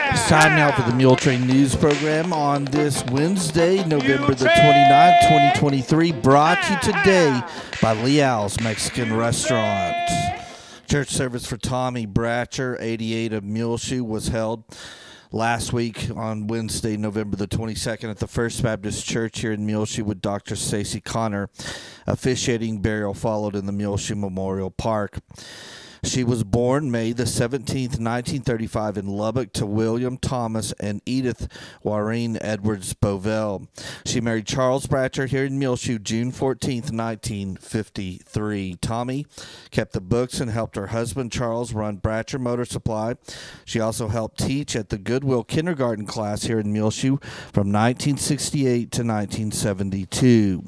It's time now for the Muletrain News Program on this Wednesday, November the 29th, 2023, brought to you today by Leal's Mexican Restaurant. Church service for Tommy Bratcher, 88 of Muleshoe, was held last week on Wednesday, November the 22nd at the First Baptist Church here in Muleshoe with Dr. Stacy Connor. Officiating burial followed in the Muleshoe Memorial Park. She was born May the 17th, 1935 in Lubbock to William Thomas and Edith Warren Edwards Bovell. She married Charles Bratcher here in Muleshoe June 14th, 1953. Tommy kept the books and helped her husband Charles run Bratcher Motor Supply. She also helped teach at the Goodwill kindergarten class here in Muleshoe from 1968 to 1972.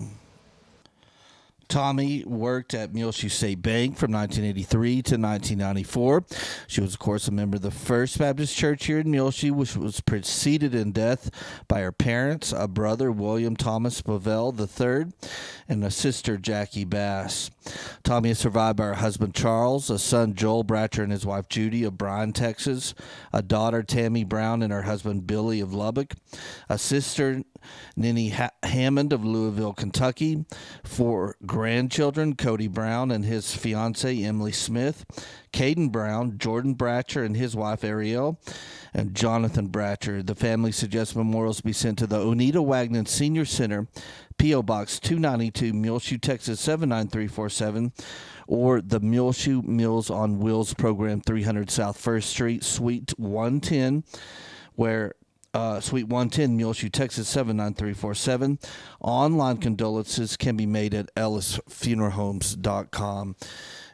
Tommy worked at Muleshoe State Bank from 1983 to 1994. She was, of course, a member of the First Baptist Church here in Muleshoe, which was preceded in death by her parents, a brother, William Thomas Bovell III, and a sister, Jackie Bass. Tommy is survived by her husband, Charles, a son, Joel Bratcher, and his wife, Judy, of Bryan, Texas, a daughter, Tammy Brown, and her husband, Billy, of Lubbock, a sister, Ninny Hammond, of Louisville, Kentucky, 4 grandchildren, Cody Brown and his fiancee, Emily Smith, Caden Brown, Jordan Bratcher and his wife, Ariel, and Jonathan Bratcher. The family suggests memorials be sent to the Oneida Wagner Senior Center, P.O. Box 292, Muleshoe, Texas 79347, or the Muleshoe Meals on Wheels program, 300 South 1st Street, Suite 110, Suite 110, Muleshoe, Texas 79347. Online condolences can be made at ellisfuneralhomes.com.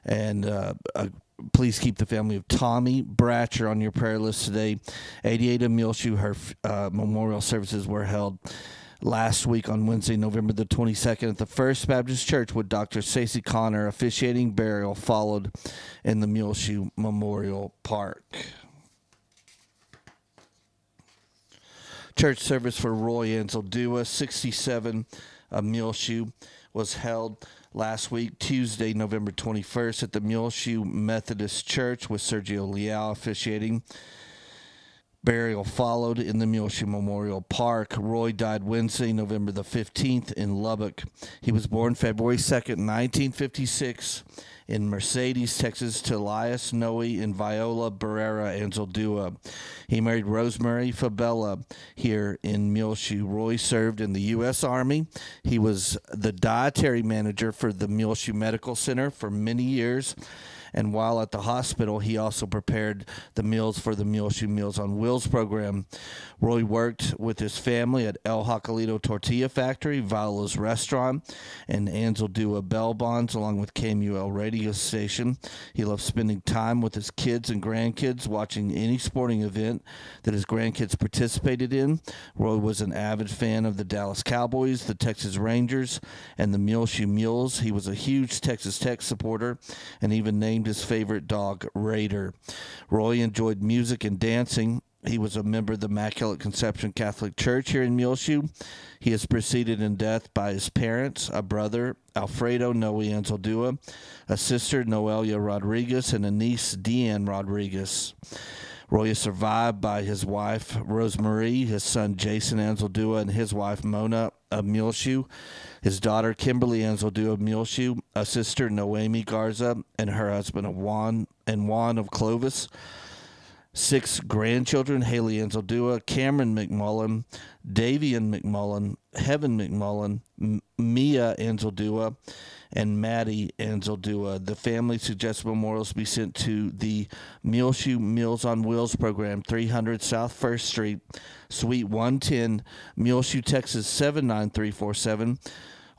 And please keep the family of Tommy Bratcher on your prayer list today. 88 of Muleshoe, her memorial services were held last week on Wednesday, November the 22nd at the First Baptist Church with Dr. Stacy Connor. Officiating burial followed in the Muleshoe Memorial Park. Church service for Roy Anzaldua, 67 of Muleshoe, was held last week, Tuesday, November 21st, at the Muleshoe Methodist Church with Sergio Leal officiating. Burial followed in the Muleshoe Memorial Park. Roy died Wednesday, November the 15th in Lubbock. He was born February 2nd, 1956 in Mercedes, Texas, to Elias Noe and Viola Barrera Anzaldua. He married Rosemary Fabella here in Muleshoe. Roy served in the U.S. Army. He was the dietary manager for the Muleshoe Medical Center for many years. And while at the hospital, he also prepared the meals for the Muleshoe Meals on Wheels program. Roy worked with his family at El Jacalito Tortilla Factory, Viola's Restaurant, and Anzaldua Bell Bonds, along with KMUL radio station. He loved spending time with his kids and grandkids, watching any sporting event that his grandkids participated in. Roy was an avid fan of the Dallas Cowboys, the Texas Rangers, and the Muleshoe Mules. He was a huge Texas Tech supporter and even named his favorite dog Raider. Roy enjoyed music and dancing. He was a member of the Immaculate Conception Catholic Church here in Muleshoe. He is preceded in death by his parents, a brother, Alfredo Noe Anzaldua, a sister, Noelia Rodriguez, and a niece, Deanne Rodriguez. Roy is survived by his wife, Rosemarie, his son, Jason Anzaldua, and his wife, Mona of Muleshoe, his daughter, Kimberly Anzaldua of Muleshoe, a sister, Noemi Garza, and her husband, Juan of Clovis. 6 grandchildren, Haley Anzaldua, Cameron McMullen, Davian McMullen, Heaven McMullen, Mia Anzaldua, and Maddie Anzaldua. The family suggests memorials be sent to the Muleshoe Meals on Wheels program, 300 South 1st Street, Suite 110, Muleshoe, Texas 79347.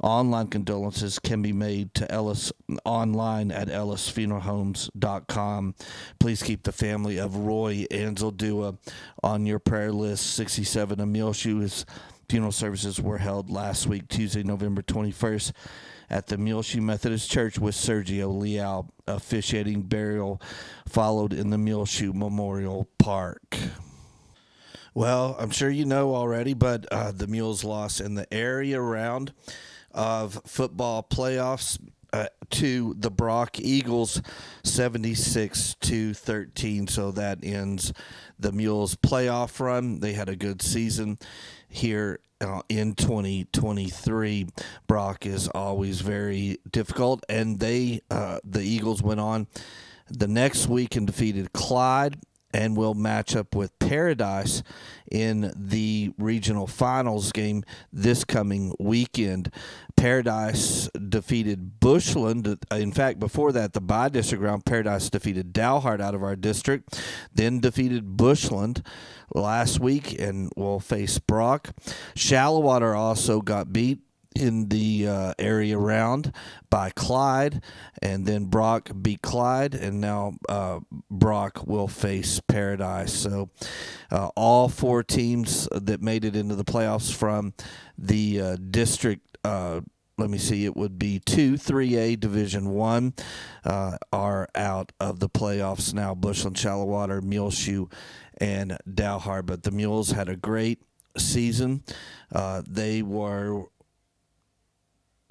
Online condolences can be made to Ellis online at ellisfuneralhomes.com. Please keep the family of Roy Anzaldua on your prayer list. 67 of Muleshoe. His funeral services were held last week, Tuesday, November 21st, at the Muleshoe Methodist Church with Sergio Leal. Officiating burial followed in the Muleshoe Memorial Park. Well, I'm sure you know already, but the Mules lost in the area round of football playoffs to the Brock Eagles, 76-13. So that ends the Mules playoff run. They had a good season here in 2023. Brock is always very difficult, and the Eagles went on the next week and defeated Clyde, and will match up with Paradise in the regional finals game this coming weekend. Paradise defeated Bushland. In fact, before that, the by-district round, Paradise defeated Dalhart out of our district, then defeated Bushland last week, and will face Brock. Shallowater also got beat in the area round by Clyde, and then Brock beat Clyde, and now Brock will face Paradise. So all four teams that made it into the playoffs from the district, let me see, it would be 2-3A Division 1 are out of the playoffs now. Bushland, Shallowater, Muleshoe, and Dalhart. But the Mules had a great season. They were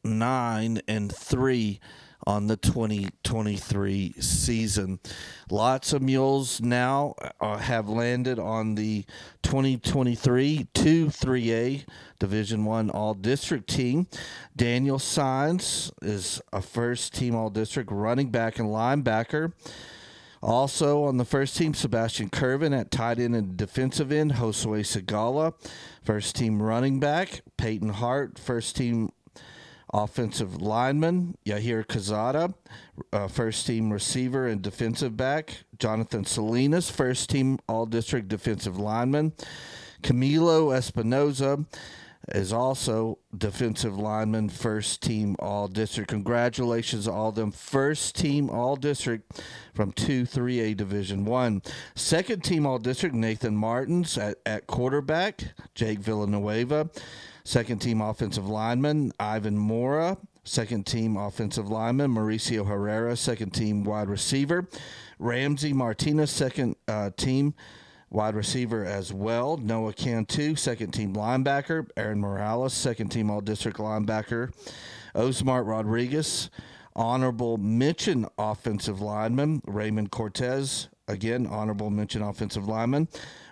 9-3 on the 2023 season. Lots of Mules now have landed on the 2023 2-3A Division 1 All-District team. Daniel Sines is a first-team All-District running back and linebacker. Also on the first team, Sebastian Curvin at tight end and defensive end. Josue Segala, first-team running back. Peyton Hart, first-team offensive lineman. Yahir Kazada, first-team receiver and defensive back. Jonathan Salinas, first-team all-district defensive lineman. Camilo Espinoza is also defensive lineman, first-team all-district. Congratulations to all them first-team all-district from 2-3A Division 1. Second-team all-district, Nathan Martins at quarterback. Jake Villanueva. Second-team offensive lineman, Ivan Mora. Second-team offensive lineman, Mauricio Herrera. Second-team wide receiver, Ramsey Martinez. Second-team wide receiver as well, Noah Cantu. Second-team linebacker, Aaron Morales. Second-team all-district linebacker, Osmart Rodriguez. Honorable mention offensive lineman, Raymond Cortez. Again, honorable mention offensive lineman.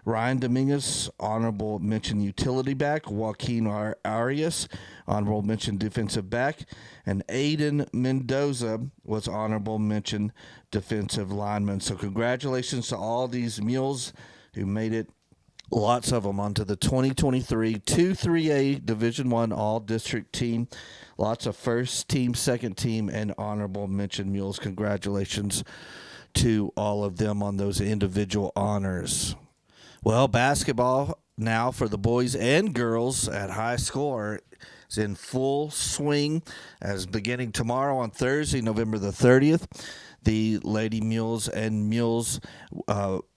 Ryan Dominguez, honorable mention utility back. Joaquin Arias, honorable mention defensive back. And Aiden Mendoza was honorable mention defensive lineman. So congratulations to all these Mules who made it, lots of them, onto the 2023 2-3A Division 1 All-District team. Lots of first team, second team, and honorable mention Mules. Congratulations to all of them on those individual honors. Well, basketball now for the boys and girls at high school is in full swing, as beginning tomorrow on Thursday, November the 30th, the Lady Mules and Mules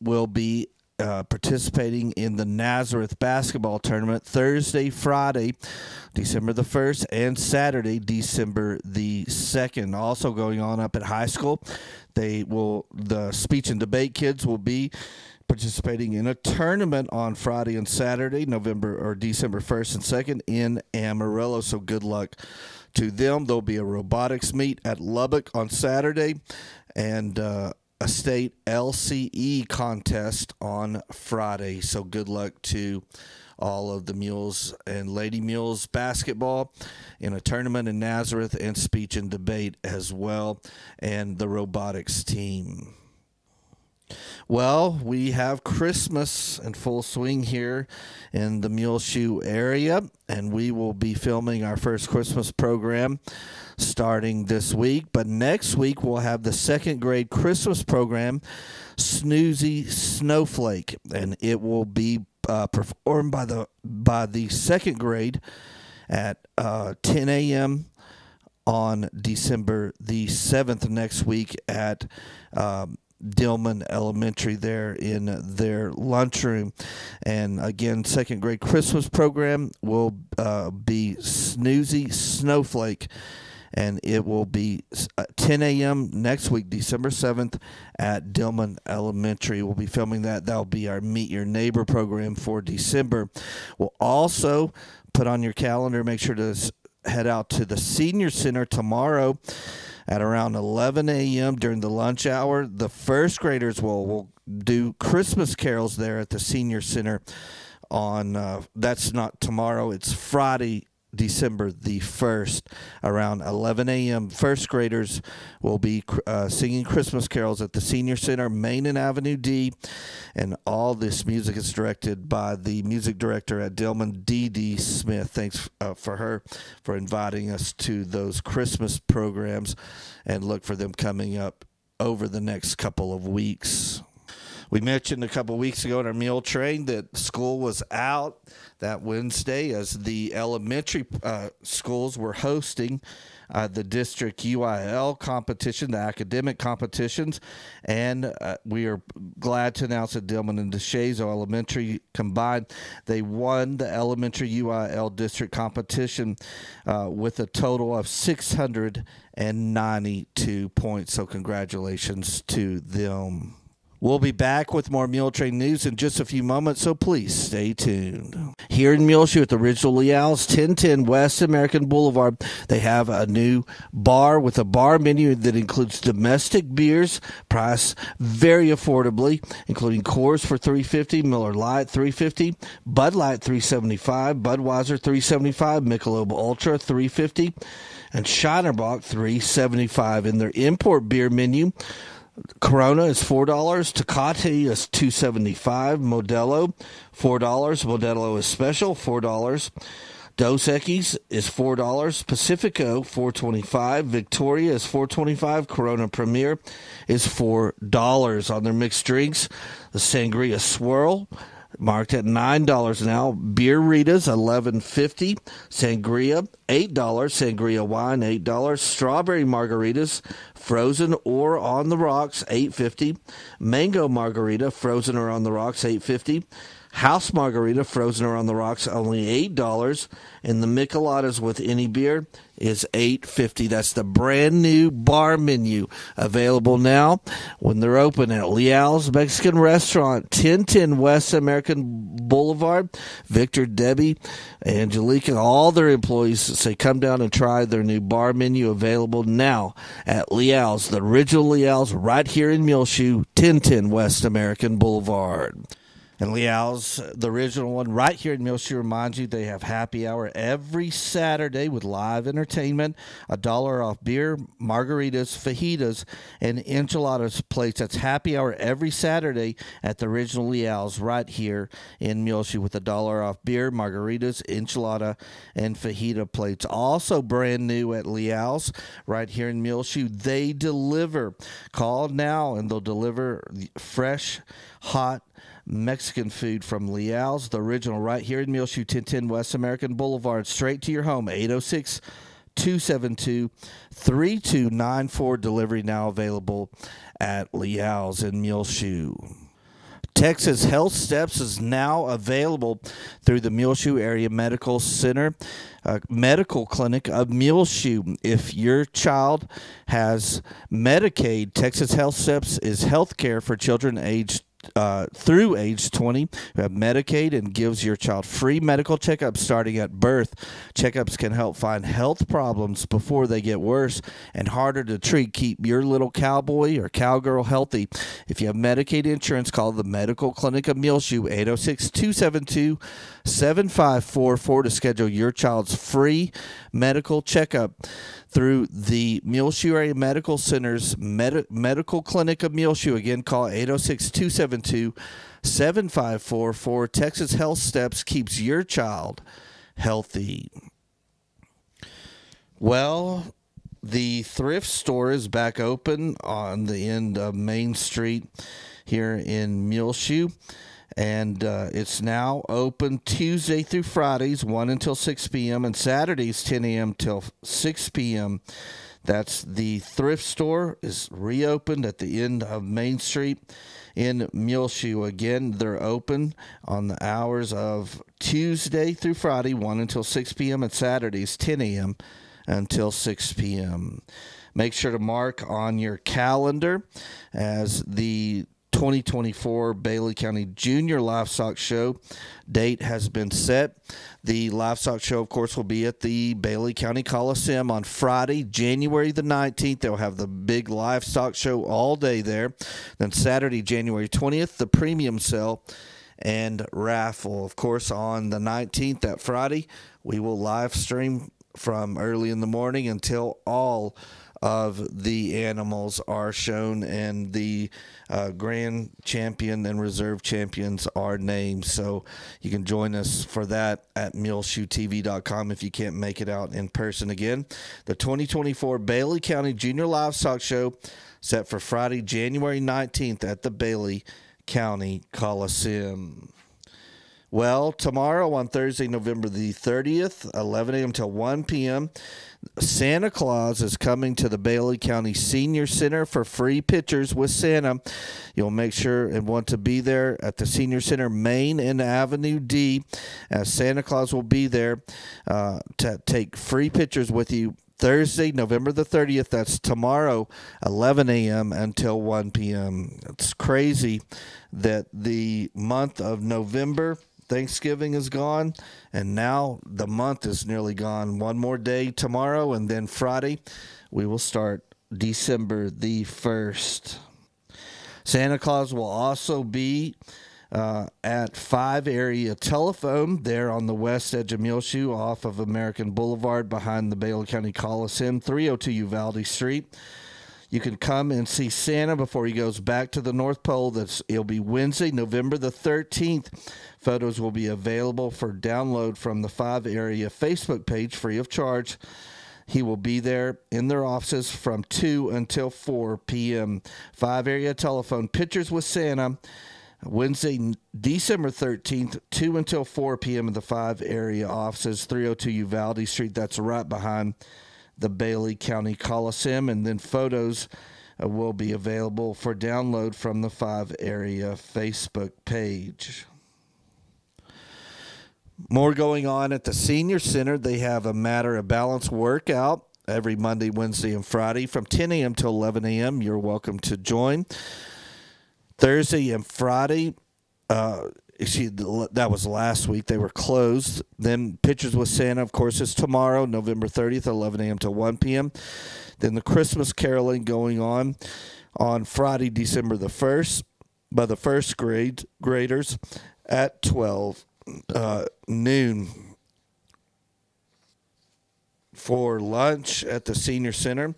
will be participating in the Nazareth basketball tournament Thursday, Friday, December the 1st, and Saturday, December the 2nd. Also going on up at high school, the speech and debate kids will be participating in a tournament on Friday and Saturday, December 1st and 2nd in Amarillo. So good luck to them. There'll be a robotics meet at Lubbock on Saturday, and a state LCE contest on Friday. So good luck to all of the Mules and Lady Mules basketball in a tournament in Nazareth, and speech and debate as well, and the robotics team. Well, we have Christmas in full swing here in the Muleshoe area, and we will be filming our first Christmas program starting this week. But next week, we'll have the second grade Christmas program, Snoozy Snowflake, and it will be performed by the second grade at 10 a.m. on December the 7th next week at Dillman Elementary there in their lunchroom. And again, second grade Christmas program will be Snoozy Snowflake, and it will be 10 a.m. next week, December 7th, at Dillman Elementary. We'll be filming that. That'll be our Meet Your Neighbor program for December. We'll also put on your calendar, make sure to head out to the Senior Center tomorrow at around 11 a.m. during the lunch hour. The first graders will do Christmas carols there at the Senior Center on, that's not tomorrow, it's Friday, December the 1st, around 11 a.m. First graders will be singing Christmas carols at the Senior Center, Main and Avenue D, and all this music is directed by the music director at Dillman, D.D. Smith. Thanks for her for inviting us to those Christmas programs, and look for them coming up over the next couple of weeks. We mentioned a couple of weeks ago in our Muletrain that school was out that Wednesday as the elementary schools were hosting the district UIL competition, the academic competitions, and we are glad to announce that Dillman and DeShazo Elementary combined, they won the elementary UIL district competition with a total of 692 points. So congratulations to them. We'll be back with more Muletrain news in just a few moments, so please stay tuned. Here in Muleshoe at the Original Leal's, 1010 West American Boulevard, they have a new bar with a bar menu that includes domestic beers, priced very affordably, including Coors for $3.50, Miller Lite $3.50, Bud Light $3.75, Budweiser $3.75, Michelob Ultra $3.50, and Shinerbach $3.75. In their import beer menu, Corona is $4, Tecate is $2.75, Modelo $4, Modelo is special $4, Dos Equis is $4, Pacifico $4.25, Victoria is $4.25, Corona Premier is $4. On their mixed drinks, the Sangria Swirl marked at $9 now. Beer Ritas $11.50. Sangria $8. Sangria wine $8. Strawberry margaritas, frozen or on the rocks, $8.50. Mango margarita, frozen or on the rocks, $8.50. House margarita, frozen or on the rocks, only $8. And the Micheladas with any beer is $8.50. That's the brand new bar menu available now when they're open at Leal's Mexican Restaurant, 1010 West American Boulevard. Victor, Debbie, Angelica, all their employees say come down and try their new bar menu available now at Leal's, the Original Leal's, right here in Muleshoe, 1010 West American Boulevard. And Leal's, the original one, right here in Muleshoe, reminds you they have happy hour every Saturday with live entertainment, $1 off beer, margaritas, fajitas, and enchiladas plates. That's happy hour every Saturday at the original Leal's right here in Muleshoe with $1 off beer, margaritas, enchilada, and fajita plates. Also brand new at Leal's right here in Muleshoe. They deliver. Call now and they'll deliver fresh, hot Mexican food from Leal's, the original, right here in Muleshoe, 1010 West American Boulevard, straight to your home, 806-272-3294. Delivery now available at Leal's in Muleshoe. Texas Health Steps is now available through the Muleshoe Area Medical Center, Medical Clinic of Muleshoe. If your child has Medicaid, Texas Health Steps is health care for children aged through age 20 who have Medicaid and gives your child free medical checkups starting at birth. Checkups can help find health problems before they get worse and harder to treat. Keep your little cowboy or cowgirl healthy. If you have Medicaid insurance, call the Medical Clinic of Muleshoe, 806-272-7544 to schedule your child's free medical checkup through the Muleshoe Area Medical Center's Medical Clinic of Muleshoe. Again, call 806-272-7544. Texas Health Steps keeps your child healthy. Well, the thrift store is back open on the end of Main Street here in Muleshoe. And it's now open Tuesday through Fridays, 1 until 6 p.m., and Saturdays, 10 a.m. till 6 p.m. That's the thrift store is reopened at the end of Main Street in Muleshoe. Again, they're open on the hours of Tuesday through Friday, 1 until 6 p.m., and Saturdays, 10 a.m. until 6 p.m. Make sure to mark on your calendar as the 2024 Bailey County Junior Livestock Show date has been set. The livestock show, of course, will be at the Bailey County Coliseum on Friday, January the 19th. They'll have the big livestock show all day there. Then Saturday, January 20th, the premium sale and raffle. Of course, on the 19th, that Friday, we will live stream from early in the morning until all of the animals are shown and the grand champion and reserve champions are named. So you can join us for that at muleshoetv.com if you can't make it out in person again. The 2024 Bailey County Junior Livestock Show set for Friday, January 19th at the Bailey County Coliseum. Well, tomorrow on Thursday, November the 30th, 11 a.m. till 1 p.m., Santa Claus is coming to the Bailey County Senior Center for free pictures with Santa. You'll make sure and want to be there at the Senior Center, Main and Avenue D, as Santa Claus will be there to take free pictures with you Thursday, November the 30th. That's tomorrow, 11 a.m. until 1 p.m. It's crazy that the month of November, Thanksgiving is gone, and now the month is nearly gone. One more day tomorrow, and then Friday, we will start December the 1st. Santa Claus will also be at 5 Area Telephone there on the west edge of Muleshoe off of American Boulevard behind the Bailey County Coliseum, 302 Uvalde Street. You can come and see Santa before he goes back to the North Pole. It'll be Wednesday, November the 13th. Photos will be available for download from the 5 Area Facebook page free of charge. He will be there in their offices from 2 until 4 p.m. 5 Area Telephone, Pictures with Santa, Wednesday, December 13th, 2 until 4 p.m. in the 5 Area offices, 302 Uvalde Street. That's right behind the Bailey County Coliseum, and then photos will be available for download from the 5 Area Facebook page. More going on at the Senior Center. They have a Matter of Balance workout every Monday, Wednesday, and Friday from 10 a.m. to 11 a.m. You're welcome to join. Thursday and Friday, that was last week. They were closed. Then Pictures with Santa, of course, is tomorrow, November 30th, 11 a.m. to 1 p.m. Then the Christmas caroling going on Friday, December the 1st, by the first graders at 12 noon. For lunch at the Senior Center,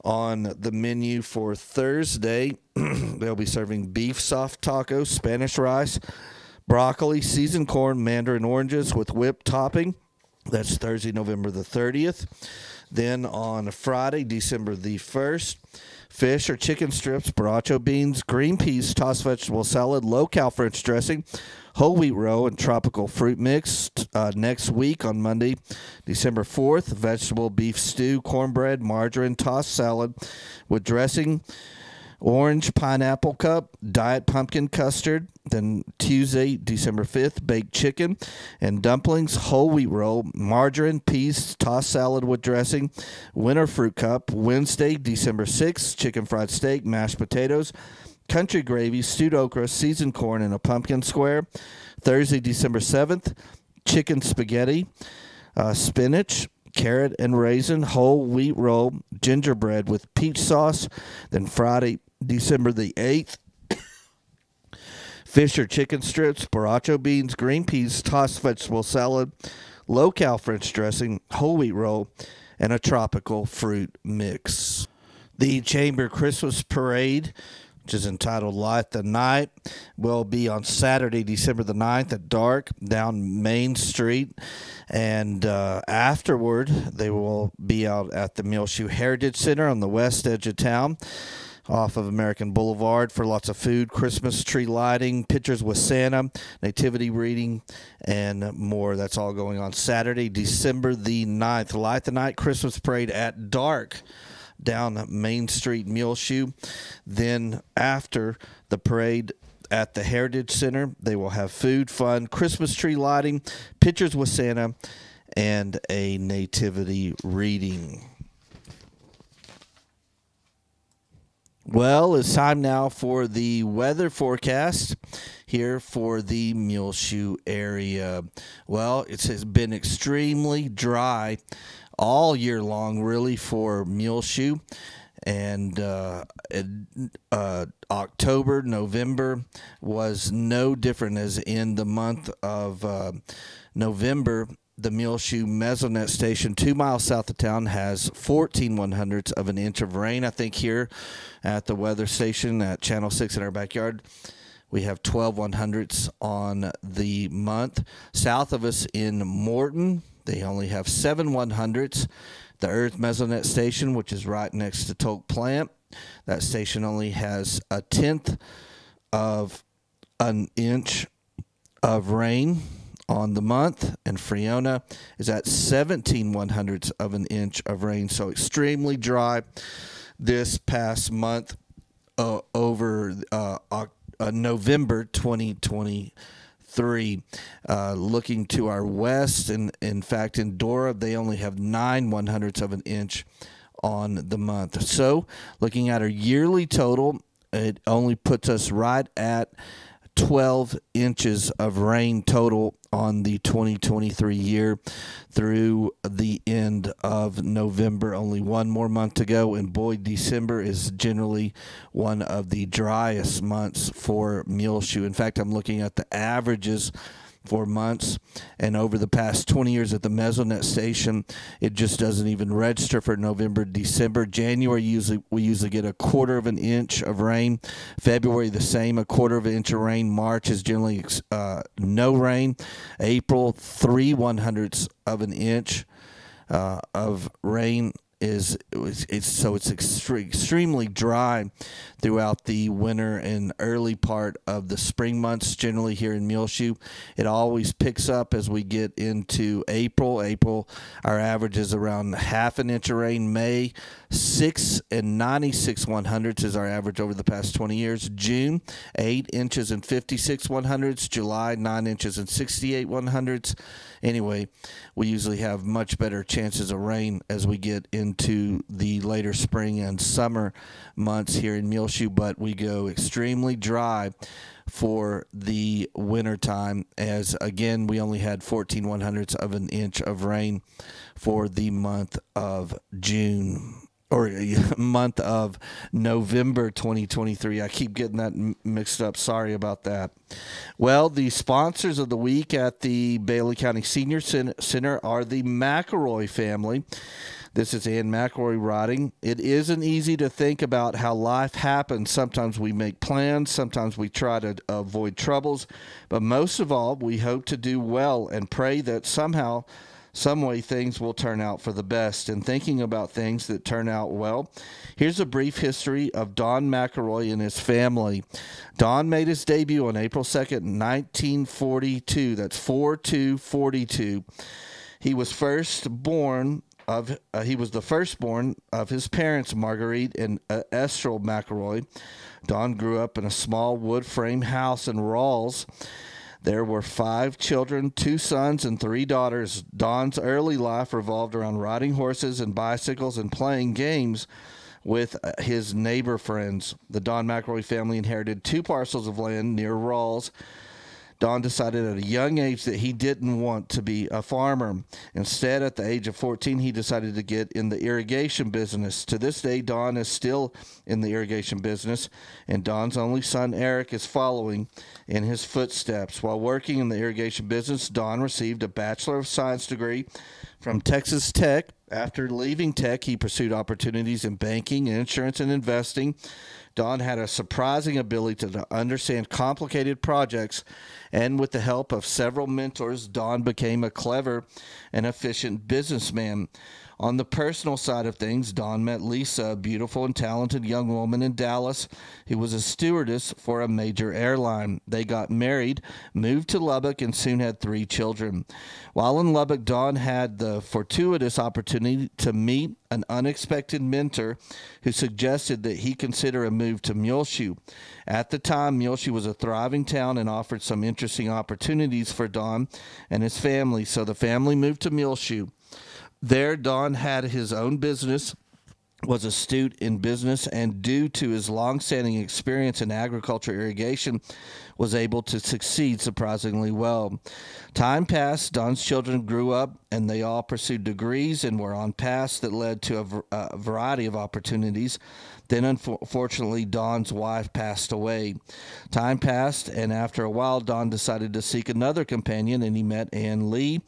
on the menu for Thursday, they'll be serving beef soft tacos, Spanish rice, broccoli, seasoned corn, mandarin oranges with whipped topping. That's Thursday, November the 30th. Then on Friday, December the 1st, fish or chicken strips, borracho beans, green peas, tossed vegetable salad, low-cal French dressing, whole wheat roll, and tropical fruit mix. Next week on Monday, December 4th, vegetable beef stew, cornbread, margarine, tossed salad with dressing, orange pineapple cup, diet pumpkin custard. Then Tuesday, December 5th, baked chicken and dumplings, whole wheat roll, margarine, peas, tossed salad with dressing, winter fruit cup. Wednesday, December 6th, chicken fried steak, mashed potatoes, country gravy, stewed okra, seasoned corn, and a pumpkin square. Thursday, December 7th, chicken spaghetti, spinach, carrot and raisin, whole wheat roll, gingerbread with peach sauce. Then Friday, December the 8th, fish or chicken strips, borracho beans, green peas, tossed vegetable salad, low-cal French dressing, whole wheat roll, and a tropical fruit mix. The Chamber Christmas Parade, which is entitled Light the Night, will be on Saturday, December the 9th at dark down Main Street. And afterward, they will be out at the Muleshoe Heritage Center on the west edge of town off of American Boulevard for lots of food, Christmas tree lighting, pictures with Santa, nativity reading, and more. That's all going on Saturday, December the 9th. Light the Night Christmas Parade at dark down Main Street, Muleshoe. Then after the parade at the Heritage Center, they will have food, fun, Christmas tree lighting, pictures with Santa, and a nativity reading. Well, it's time now for the weather forecast here for the Muleshoe area. Well, it has been extremely dry all year long, really, for Muleshoe. And October, November was no different, as in the month of November. The Muleshoe Mesonet Station, 2 miles south of town, has 14/100ths of an inch of rain. I think here at the weather station at Channel 6 in our backyard, we have 12/100ths on the month. South of us in Morton, they only have 7/100ths. The Earth Mesonet Station, which is right next to Tolk Plant, that station only has 1/10 of an inch of rain on the month, and Freona is at 17/100ths of an inch of rain. So extremely dry this past month over November 2023. Looking to our west, and in fact in Dora, they only have 9/100ths of an inch on the month. So looking at our yearly total, it only puts us right at 12 inches of rain total on the 2023 year through the end of November. Only one more month to go, and boy, December is generally one of the driest months for Muleshoe. In fact, I'm looking at the averages for months, and over the past 20 years at the Mesonet station, it just doesn't even register for November, December. January, we usually get 1/4 of an inch of rain. February, the same, 1/4 of an inch of rain. March is generally no rain. April, 3/100ths of an inch of rain. It's extremely dry throughout the winter and early part of the spring months. Generally here in Muleshoe, it always picks up as we get into April. Our average is around 1/2 an inch of rain. May, 6 96/100ths is our average over the past 20 years. June, 8 inches and 56/100ths. July, 9 inches and 68/100ths. Anyway, we usually have much better chances of rain as we get into the later spring and summer months here in Muleshoe, but we go extremely dry for the winter time, as again we only had 14/100ths of an inch of rain for the month of June, or month of November 2023. I keep getting that mixed up. Sorry about that. Well, the sponsors of the week at the Bailey County Senior Center are the McElroy family. This is Ann McElroy writing. It isn't easy to think about how life happens. Sometimes we make plans. Sometimes we try to avoid troubles. But most of all, we hope to do well and pray that somehow, some way, things will turn out for the best. And thinking about things that turn out well, here's a brief history of Don McElroy and his family. Don made his debut on April 2nd, 1942. That's 4/2/42. He was the firstborn of his parents, Marguerite and Estrel McElroy. Don grew up in a small wood frame house in Rawls. There were 5 children, 2 sons and 3 daughters. Don's early life revolved around riding horses and bicycles and playing games with his neighbor friends. The Don McElroy family inherited 2 parcels of land near Rawls. Don decided at a young age that he didn't want to be a farmer. Instead, at the age of 14, he decided to get in the irrigation business. To this day, Don is still in the irrigation business, and Don's only son, Eric, is following in his footsteps. While working in the irrigation business, Don received a Bachelor of Science degree from Texas Tech. After leaving Tech, he pursued opportunities in banking, insurance, and investing. Don had a surprising ability to understand complicated projects, and with the help of several mentors, Don became a clever and efficient businessman. On the personal side of things, Don met Lisa, a beautiful and talented young woman in Dallas who was a stewardess for a major airline. They got married, moved to Lubbock, and soon had 3 children. While in Lubbock, Don had the fortuitous opportunity to meet an unexpected mentor who suggested that he consider a move to Muleshoe. At the time, Muleshoe was a thriving town and offered some interesting opportunities for Don and his family, so the family moved to Muleshoe. There, Don had his own business was astute in business, and due to his long-standing experience in agriculture irrigation, was able to succeed surprisingly well. Time passed, Don's children grew up, and they all pursued degrees and were on paths that led to a variety of opportunities. Then, unfortunately, Don's wife passed away. Time passed, and after a while, Don decided to seek another companion, and he met Ann Lee.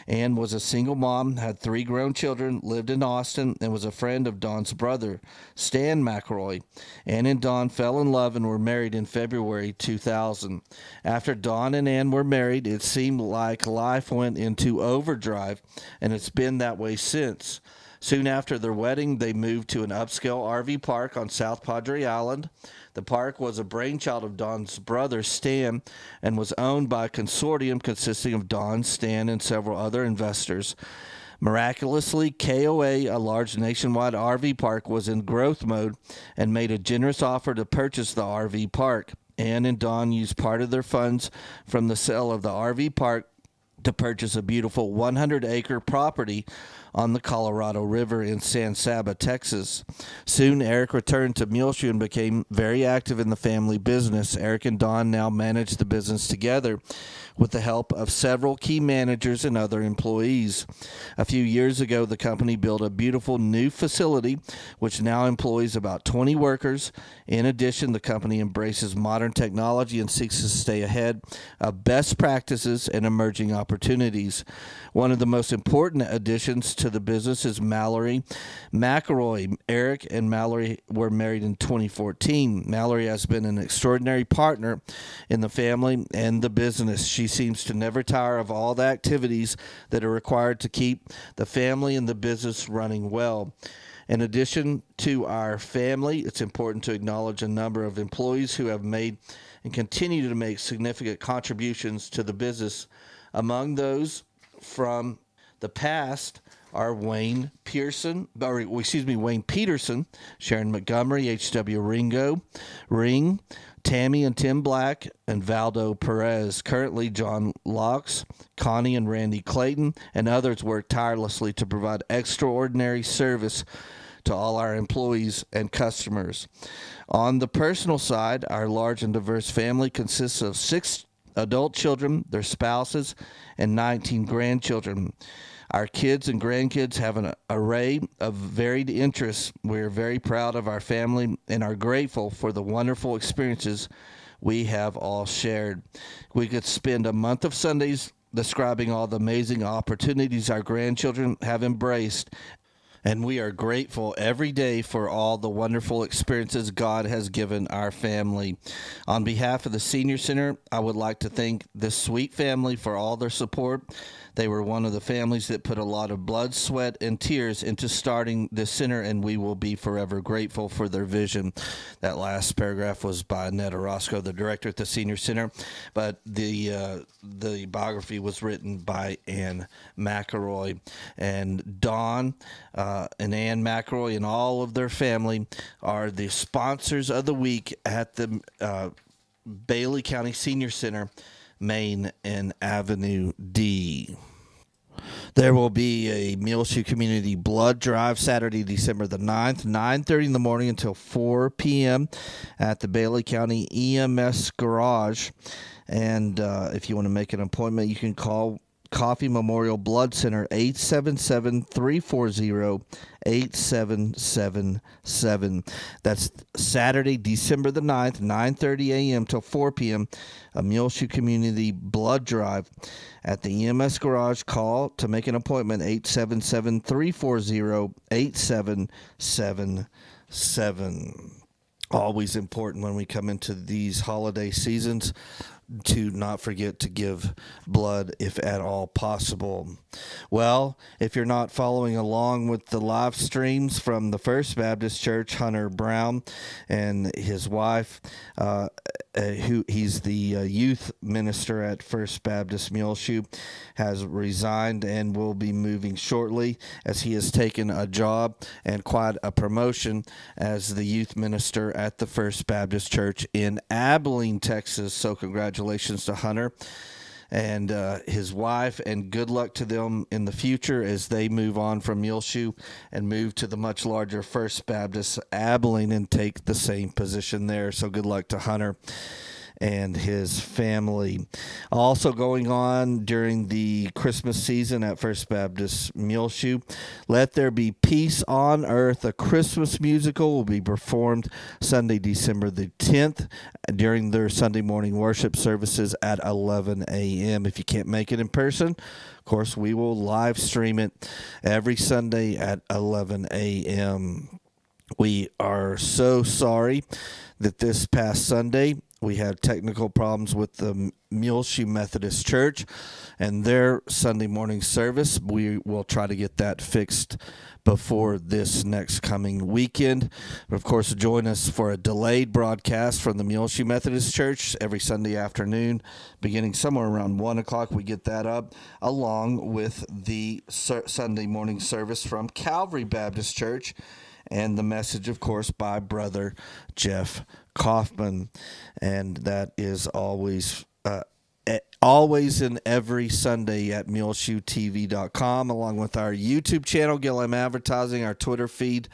Ann was a single mom, had 3 grown children, lived in Austin, and was a friend of Don's brother, Stan McElroy. Ann and Don fell in love and were married in February 2000. After Don and Ann were married, it seemed like life went into overdrive, and it's been that way since. Soon after their wedding, they moved to an upscale RV park on South Padre Island. The park was a brainchild of Don's brother, Stan, and was owned by a consortium consisting of Don, Stan, and several other investors. Miraculously, KOA, a large nationwide RV park, was in growth mode and made a generous offer to purchase the RV park. Ann and Don used part of their funds from the sale of the RV park to purchase a beautiful 100-acre property on the Colorado River in San Saba, Texas. Soon, Eric returned to Muleshoe and became very active in the family business. Eric and Don now manage the business together with the help of several key managers and other employees. A few years ago, the company built a beautiful new facility, which now employs about 20 workers. In addition, the company embraces modern technology and seeks to stay ahead of best practices and emerging opportunities. One of the most important additions to the business is Mallory McElroy. Eric and Mallory were married in 2014. Mallory has been an extraordinary partner in the family and the business. She seems to never tire of all the activities that are required to keep the family and the business running well. In addition to our family, it's important to acknowledge a number of employees who have made and continue to make significant contributions to the business. Among those from the past are Wayne Peterson, Sharon Montgomery, H.W. Ring, Tammy and Tim Black, and Valdo Perez. Currently, John Locks, Connie and Randy Clayton, and others work tirelessly to provide extraordinary service to all our employees and customers. On the personal side, our large and diverse family consists of 6 adult children, their spouses, and 19 grandchildren. Our kids and grandkids have an array of varied interests. We are very proud of our family and are grateful for the wonderful experiences we have all shared. We could spend a month of Sundays describing all the amazing opportunities our grandchildren have embraced, and we are grateful every day for all the wonderful experiences God has given our family. On behalf of the Senior Center, I would like to thank this sweet family for all their support. They were one of the families that put a lot of blood, sweat, and tears into starting this center, and we will be forever grateful for their vision. That last paragraph was by Ned Orozco, the director at the Senior Center, but the biography was written by Ann McElroy. And Don and Ann McElroy and all of their family are the sponsors of the week at the Bailey County Senior Center, Main and Avenue D. There will be a Muleshoe Community Blood Drive Saturday, December the 9th, 9:30 in the morning until 4 p.m. at the Bailey County EMS Garage. And if you want to make an appointment, you can call Coffee Memorial Blood Center, 877-340-8777. That's Saturday, December the 9th, 9:30 a.m. till 4 p.m., a Muleshoe Community Blood Drive at the EMS Garage. Call to make an appointment, 877-340-8777. Always important when we come into these holiday seasons to not forget to give blood if at all possible. Well, if you're not following along with the live streams from the First Baptist Church, Hunter Brown and his wife, he's the youth minister at First Baptist Muleshoe, has resigned and will be moving shortly as he has taken a job and quite a promotion as the youth minister at the First Baptist Church in Abilene, Texas. So congratulations to Hunter and his wife, and good luck to them in the future as they move on from Muleshoe and move to the much larger First Baptist Abilene and take the same position there. So good luck to Hunter and his family. Also going on during the Christmas season at First Baptist Muleshoe, Let There Be Peace on Earth, a Christmas musical, will be performed Sunday, December the 10th during their Sunday morning worship services at 11 a.m. If you can't make it in person, of course, we will live stream it every Sunday at 11 a.m. We are so sorry that this past Sunday we had technical problems with the Muleshoe Methodist Church and their Sunday morning service. We will try to get that fixed before this next coming weekend. But of course, join us for a delayed broadcast from the Muleshoe Methodist Church every Sunday afternoon, beginning somewhere around 1 o'clock. We get that up, along with the Sunday morning service from Calvary Baptist Church, and the message, of course, by Brother Jeff Kaufman. And that is always and every Sunday at MuleshoeTV.com, along with our YouTube channel, Gillam Advertising, our Twitter feed,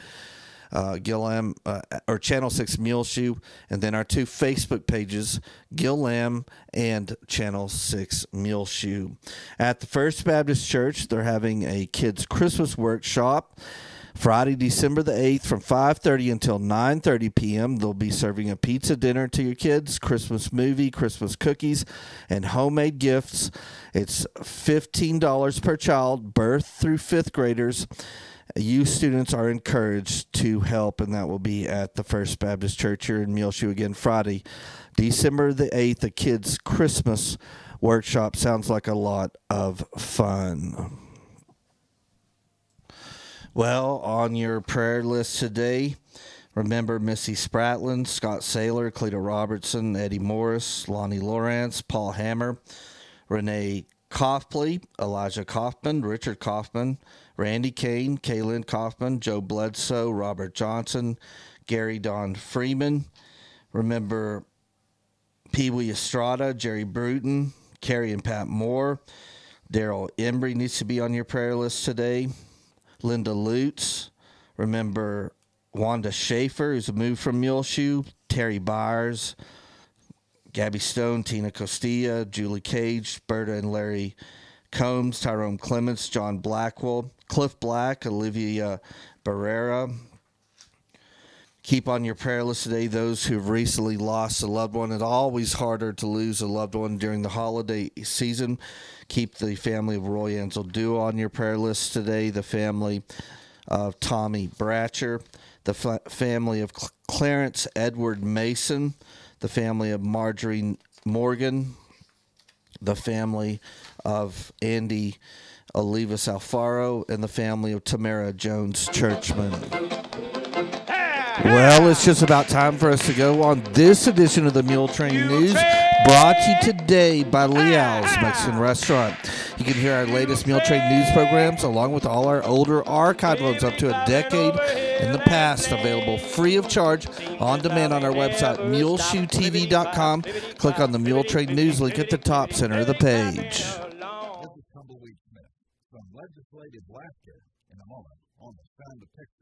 Gillam or Channel 6 Muleshoe, and then our two Facebook pages, Gillam and Channel 6 Muleshoe. At the First Baptist Church, they're having a kids' Christmas workshop Friday, December the 8th from 5:30 until 9:30 p.m. They'll be serving a pizza dinner to your kids, Christmas movie, Christmas cookies, and homemade gifts. It's $15 per child, birth through fifth graders. You students are encouraged to help, and that will be at the First Baptist Church here in Muleshoe. Again, Friday, December the 8th, a kids' Christmas workshop. Sounds like a lot of fun. Well, on your prayer list today, remember Missy Spratlin, Scott Saylor, Cleta Robertson, Eddie Morris, Lonnie Lawrence, Paul Hammer, Renee Copley, Elijah Kaufman, Richard Kaufman, Randy Kane, Kaylin Kaufman, Joe Bledsoe, Robert Johnson, Gary Don Freeman. Remember Pee Wee Estrada, Jerry Bruton, Carrie and Pat Moore. Daryl Embry needs to be on your prayer list today. Linda Lutz. Remember Wanda Schaefer, who's moved from Muleshoe. Terry Byers, Gabby Stone, Tina Costilla, Julie Cage, Berta and Larry Combs, Tyrone Clements, John Blackwell, Cliff Black, Olivia Barrera. Keep on your prayer list today those who've recently lost a loved one. It's always harder to lose a loved one during the holiday season. Keep the family of Roy Ansel Duo on your prayer list today. The family of Tommy Bratcher. The family of Clarence Edward Mason. The family of Marjorie Morgan. The family of Andy Olivas Alfaro. And the family of Tamara Jones Churchman. Well, it's just about time for us to go on this edition of the Muletrain News, brought to you today by Leal's Mexican Restaurant. You can hear our latest Muletrain News programs, along with all our older archived ones up to a decade in the past, available free of charge on demand on our website, MuleshoeTV.com. Click on the Muletrain News link at the top center of the page. This is Tumbleweed Smith. Some legislative laughter in a moment on the Sound of Texas.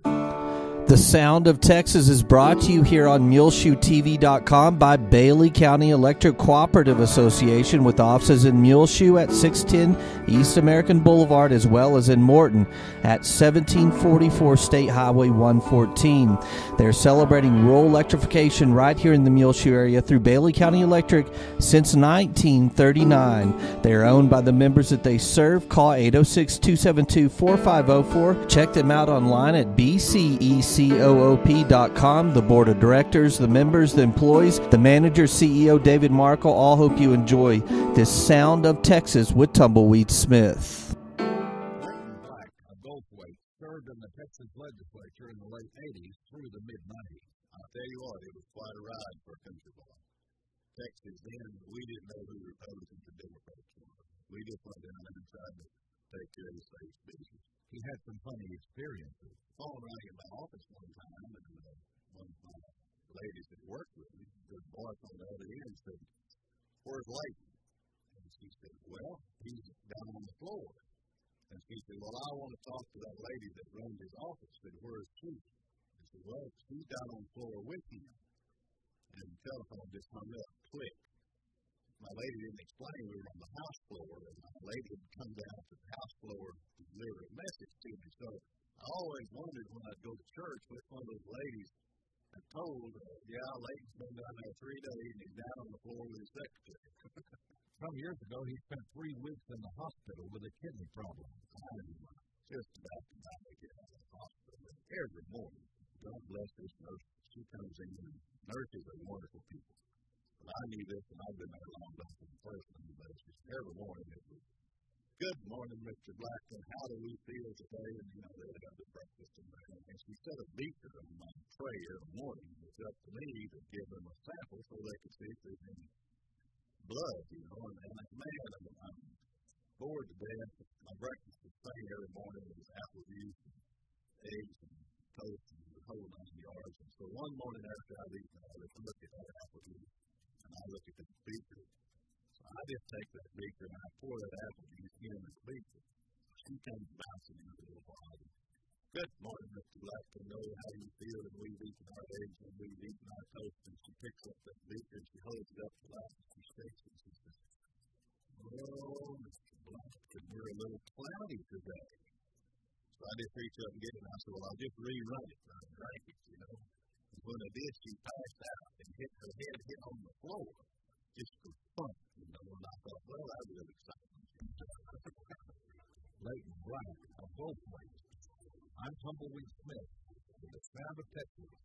The Sound of Texas is brought to you here on MuleshoeTV.com by Bailey County Electric Cooperative Association, with offices in Muleshoe at 610 East American Boulevard, as well as in Morton at 1744 State Highway 114. They're celebrating rural electrification right here in the Muleshoe area through Bailey County Electric since 1939. They are owned by the members that they serve. Call 806-272-4504. Check them out online at bcecoop.com. The board of directors, the members, the employees, the manager, CEO David Markle, all hope you enjoy this Sound of Texas with Tumbleweed Smith. Leighton Black, a Gulfweight, served in the Texas legislature in the late 80s through the mid-90s. I'll tell you what, it was quite a ride for a country boy. Texas, then, we didn't know who Republicans and Democrats were. We just went down there and tried to take care of the state's business. He had some funny experiences. Falling around in my office one time, and one of my ladies that worked with me, the boy from the other end said, "Where's Leighton?" And She said, well, he's down on the floor. And she said, well, I want to talk to that lady that runs his office. I said, where is she? I said, well, she's down on the floor with him. And the telephone just hung up, click. My lady didn't explain we were on the house floor, and my lady had come down to the house floor to deliver a message to me. So I always wondered when I'd go to church which one of those ladies had told, Leighton's been down there 3 days and he's down on the floor with his secretary. Some years ago, he spent 3 weeks in the hospital with a kidney problem. I'm just about to die to get out of the hospital every morning. God bless this nurse. She comes in, and nurses are wonderful people. But I knew this, and I've been there a long time from the first basis. Every morning it was, good morning, Mr. Blackton. How do we feel today? And, they'd have the breakfast in there. And she set a beaker on my tray every morning. It was up to me to give them a sample so they could see if there's any blood, And man, I'm bored to death. My breakfast was the same every morning. It was apple juice and eggs and toast and the whole 9 yards. And so one morning after I'd eaten, I would look at that apple juice and I look at that beaker. So I just take that beaker and I pour that apple juice in the beaker. She comes bouncing in a little while. Good morning, Mr. Blackton. Know how you feel, and we've eaten our eggs and we've eaten our toast. And she picks up that beaker and she holds it up to light and she shakes it. She says, oh, Mr. Blackton, you're a little cloudy today. So I just reach up and get it, and I said, well, I'll just rerun it. And I drank it, And when I did, she passed out and her head hit on the floor, just for fun, And I thought, well, that was exciting. Leighton Black of both ways. I'm Tumbleweed Smith with the sound of Texas.